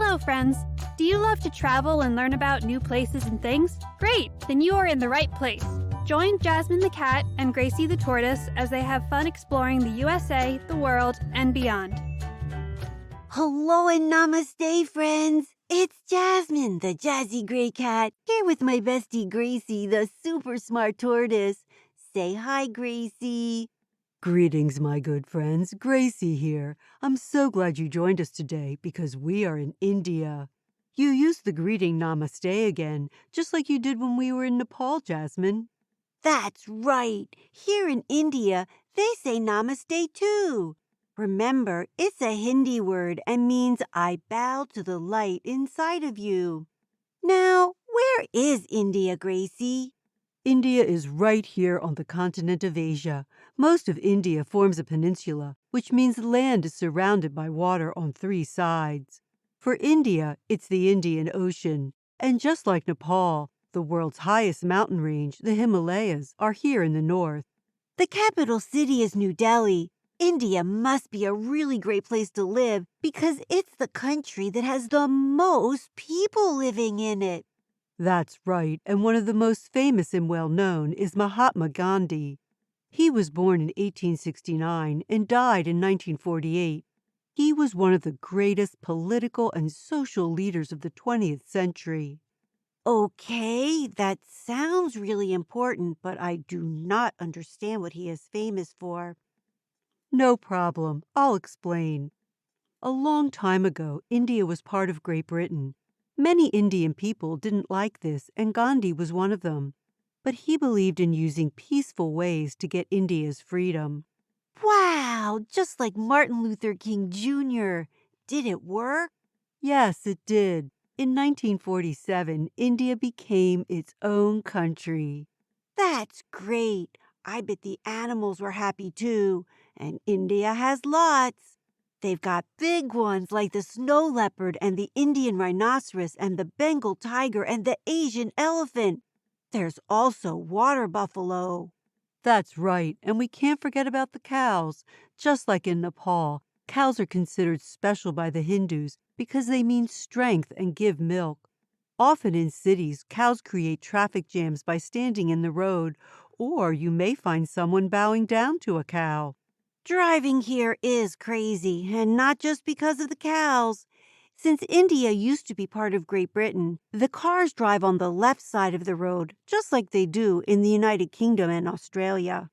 Hello, friends. Do you love to travel and learn about new places and things? Great! Then you are in the right place. Join Jasmine the cat and Gracie the tortoise as they have fun exploring the USA, the world, and beyond. Hello and namaste, friends. It's Jasmine, the jazzy gray cat, here with my bestie Gracie, the super smart tortoise. Say hi, Gracie. Greetings, my good friends. Gracie here. I'm so glad you joined us today because we are in India. You used the greeting namaste again, just like you did when we were in Nepal, Jasmine. That's right. Here in India, they say namaste too. Remember, it's a Hindi word and means I bow to the light inside of you. Now, where is India, Gracie? India is right here on the continent of Asia. Most of India forms a peninsula, which means the land is surrounded by water on 3 sides. For India, it's the Indian Ocean. And just like Nepal, the world's highest mountain range, the Himalayas, are here in the north. The capital city is New Delhi. India must be a really great place to live because it's the country that has the most people living in it. That's right, and one of the most famous and well-known is Mahatma Gandhi. He was born in 1869 and died in 1948. He was one of the greatest political and social leaders of the 20th century. Okay, that sounds really important, but I do not understand what he is famous for. No problem, I'll explain. A long time ago, India was part of Great Britain. Many Indian people didn't like this, and Gandhi was one of them. But he believed in using peaceful ways to get India's freedom. Wow, just like Martin Luther King Jr. Did it work? Yes, it did. In 1947, India became its own country. That's great. I bet the animals were happy too. And India has lots. They've got big ones like the snow leopard and the Indian rhinoceros and the Bengal tiger and the Asian elephant. There's also water buffalo. That's right, and we can't forget about the cows. Just like in Nepal, cows are considered special by the Hindus because they mean strength and give milk. Often in cities, cows create traffic jams by standing in the road, or you may find someone bowing down to a cow. Driving here is crazy, and not just because of the cows. Since India used to be part of Great Britain, the cars drive on the left side of the road, just like they do in the United Kingdom and Australia.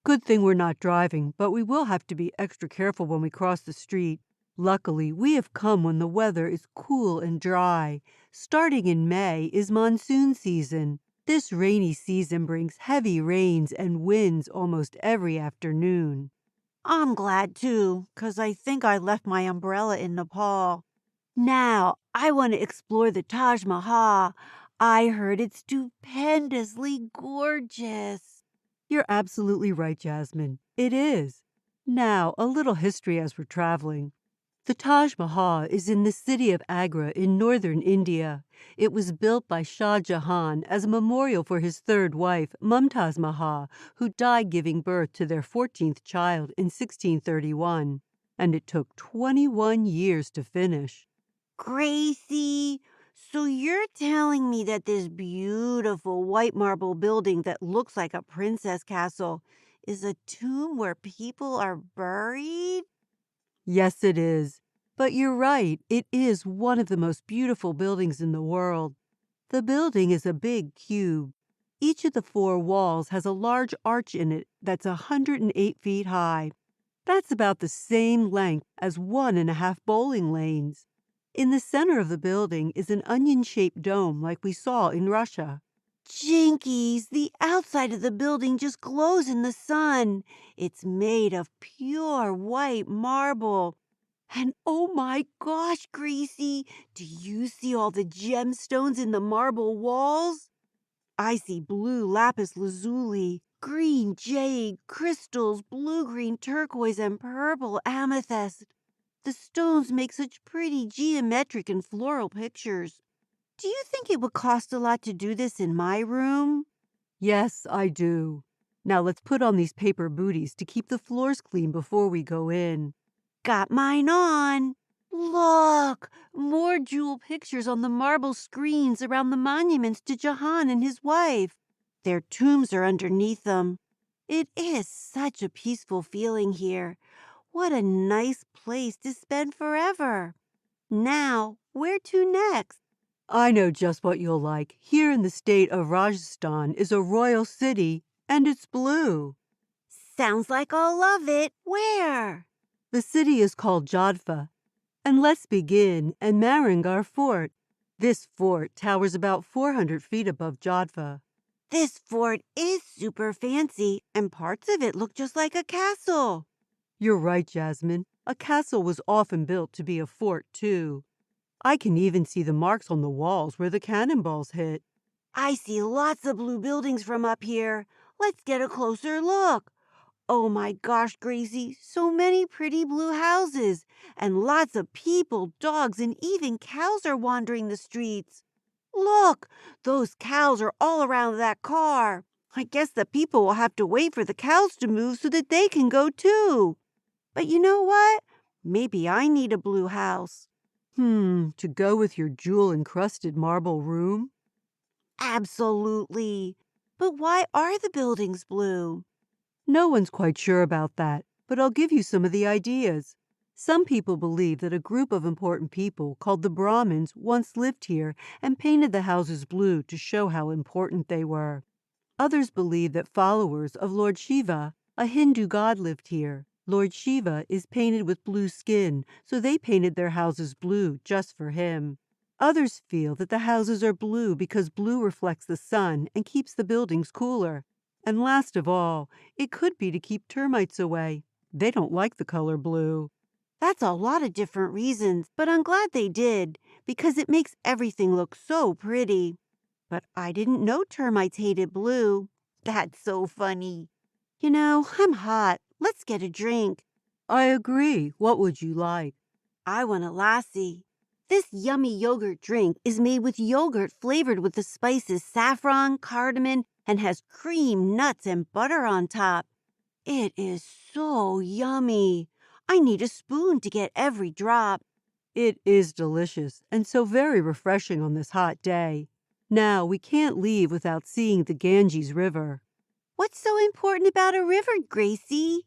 Good thing we're not driving, but we will have to be extra careful when we cross the street. Luckily, we have come when the weather is cool and dry. Starting in May is monsoon season. This rainy season brings heavy rains and winds almost every afternoon. I'm glad too, 'cause I think I left my umbrella in Nepal. Now, I want to explore the Taj Mahal. I heard it's stupendously gorgeous. You're absolutely right, Jasmine. It is. Now, a little history as we're traveling. The Taj Mahal is in the city of Agra in northern India. It was built by Shah Jahan as a memorial for his third wife, Mumtaz Mahal, who died giving birth to their 14th child in 1631. And it took 21 years to finish. Gracie, so you're telling me that this beautiful white marble building that looks like a princess castle is a tomb where people are buried? Yes, it is. But you're right, it is one of the most beautiful buildings in the world. The building is a big cube. Each of the 4 walls has a large arch in it that's 108 feet high. That's about the same length as 1.5 bowling lanes. In the center of the building is an onion-shaped dome like we saw in Russia. Jinkies, the outside of the building just glows in the sun. It's made of pure white marble. And oh my gosh, Gracie, do you see all the gemstones in the marble walls? I see blue lapis lazuli, green jade, crystals, blue-green turquoise, and purple amethyst. The stones make such pretty geometric and floral pictures. Do you think it would cost a lot to do this in my room? Yes, I do. Now let's put on these paper booties to keep the floors clean before we go in. Got mine on. Look! More jewel pictures on the marble screens around the monuments to Jahan and his wife. Their tombs are underneath them. It is such a peaceful feeling here. What a nice place to spend forever. Now, where to next? I know just what you'll like. Here in the state of Rajasthan is a royal city, and it's blue. Sounds like I'll love it. Where? The city is called Jodhpur. And let's begin at Marangar Fort. This fort towers about 400 feet above Jodhpur. This fort is super fancy, and parts of it look just like a castle. You're right, Jasmine. A castle was often built to be a fort, too. I can even see the marks on the walls where the cannonballs hit. I see lots of blue buildings from up here. Let's get a closer look. Oh my gosh, Gracie, so many pretty blue houses. And lots of people, dogs, and even cows are wandering the streets. Look, those cows are all around that car. I guess the people will have to wait for the cows to move so that they can go too. But you know what? Maybe I need a blue house. To go with your jewel-encrusted marble room? Absolutely. But why are the buildings blue? No one's quite sure about that, but I'll give you some of the ideas. Some people believe that a group of important people called the Brahmins once lived here and painted the houses blue to show how important they were. Others believe that followers of Lord Shiva, a Hindu god, lived here. Lord Shiva is painted with blue skin, so they painted their houses blue just for him. Others feel that the houses are blue because blue reflects the sun and keeps the buildings cooler. And last of all, it could be to keep termites away. They don't like the color blue. That's a lot of different reasons, but I'm glad they did, because it makes everything look so pretty. But I didn't know termites hated blue. That's so funny. You know, I'm hot. Let's get a drink. I agree. What would you like? I want a lassi. This yummy yogurt drink is made with yogurt flavored with the spices saffron, cardamom, and has cream, nuts, and butter on top. It is so yummy. I need a spoon to get every drop. It is delicious and so very refreshing on this hot day. Now, we can't leave without seeing the Ganges River. What's so important about a river, Gracie?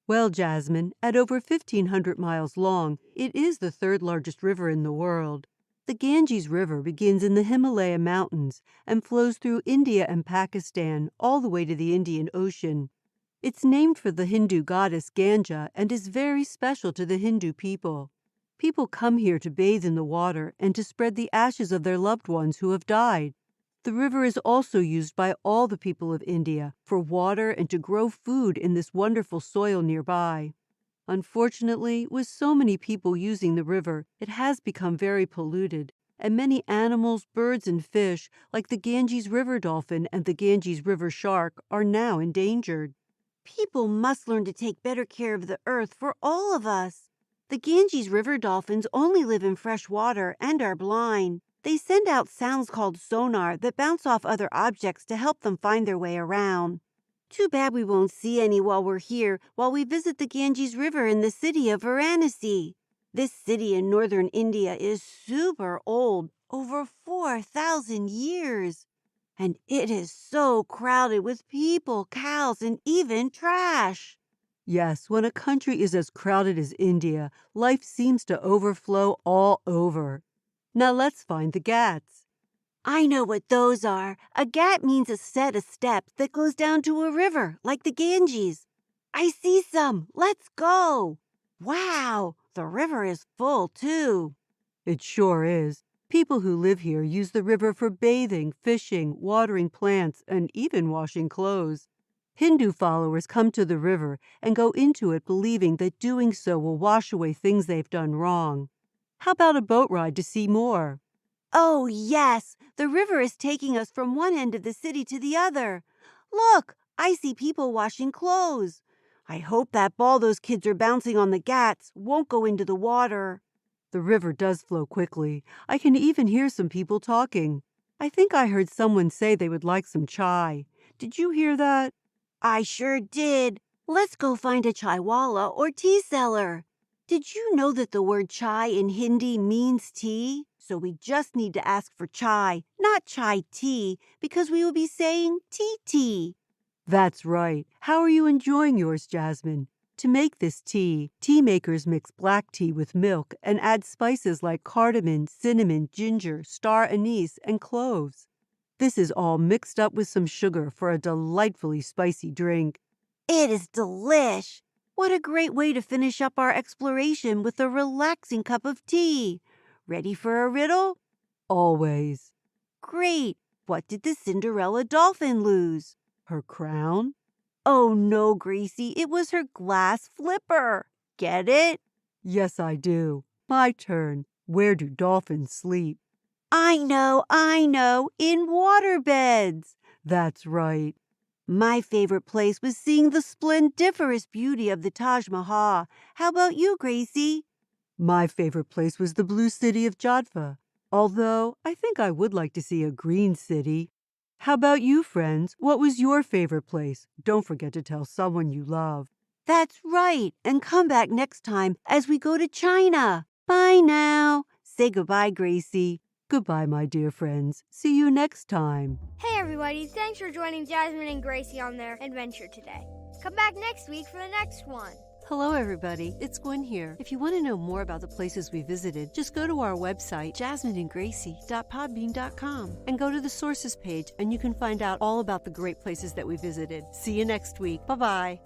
Well, Jasmine, at over 1,500 miles long, it is the third largest river in the world. The Ganges River begins in the Himalaya Mountains and flows through India and Pakistan all the way to the Indian Ocean. It's named for the Hindu goddess Ganga and is very special to the Hindu people. People come here to bathe in the water and to spread the ashes of their loved ones who have died. The river is also used by all the people of India for water and to grow food in this wonderful soil nearby. Unfortunately, with so many people using the river, it has become very polluted, and many animals, birds, and fish, like the Ganges river dolphin and the Ganges river shark, are now endangered. People must learn to take better care of the earth for all of us. The Ganges river dolphins only live in fresh water and are blind. They send out sounds called sonar that bounce off other objects to help them find their way around. Too bad we won't see any while we're here, while we visit the Ganges River in the city of Varanasi. This city in northern India is super old, over 4,000 years. And it is so crowded with people, cows, and even trash. Yes, when a country is as crowded as India, life seems to overflow all over. Now let's find the Ghats. I know what those are. A ghat means a set of steps that goes down to a river, like the Ganges. I see some. Let's go. Wow, the river is full, too. It sure is. People who live here use the river for bathing, fishing, watering plants, and even washing clothes. Hindu followers come to the river and go into it believing that doing so will wash away things they've done wrong. How about a boat ride to see more? Oh, yes. The river is taking us from one end of the city to the other. Look, I see people washing clothes. I hope that ball those kids are bouncing on the Ghats won't go into the water. The river does flow quickly. I can even hear some people talking. I think I heard someone say they would like some chai. Did you hear that? I sure did. Let's go find a chaiwala or tea seller. Did you know that the word chai in Hindi means tea? So we just need to ask for chai, not chai tea, because we will be saying tea tea. That's right. How are you enjoying yours, Jasmine? To make this tea makers mix black tea with milk and add spices like cardamom, cinnamon, ginger, star anise, and cloves. This is all mixed up with some sugar for a delightfully spicy drink. It is delish. What a great way to finish up our exploration with a relaxing cup of tea. Ready for a riddle? Always. Great. What did the Cinderella dolphin lose? Her crown? Oh no, Gracie, it was her glass flipper. Get it? Yes, I do. My turn. Where do dolphins sleep? I know, in waterbeds. That's right. My favorite place was seeing the splendiferous beauty of the Taj Mahal. How about you, Gracie? My favorite place was the blue city of Jodhpur, although I think I would like to see a green city. How about you, friends? What was your favorite place? Don't forget to tell someone you love. That's right, and come back next time as we go to China. Bye now. Say goodbye, Gracie. Goodbye, my dear friends. See you next time. Hey everybody, thanks for joining Jasmine and Gracie on their adventure today. Come back next week for the next one. Hello, everybody. It's Gwen here. If you want to know more about the places we visited, just go to our website, jasmineandgracie.podbean.com, and go to the sources page, and you can find out all about the great places that we visited. See you next week. Bye-bye.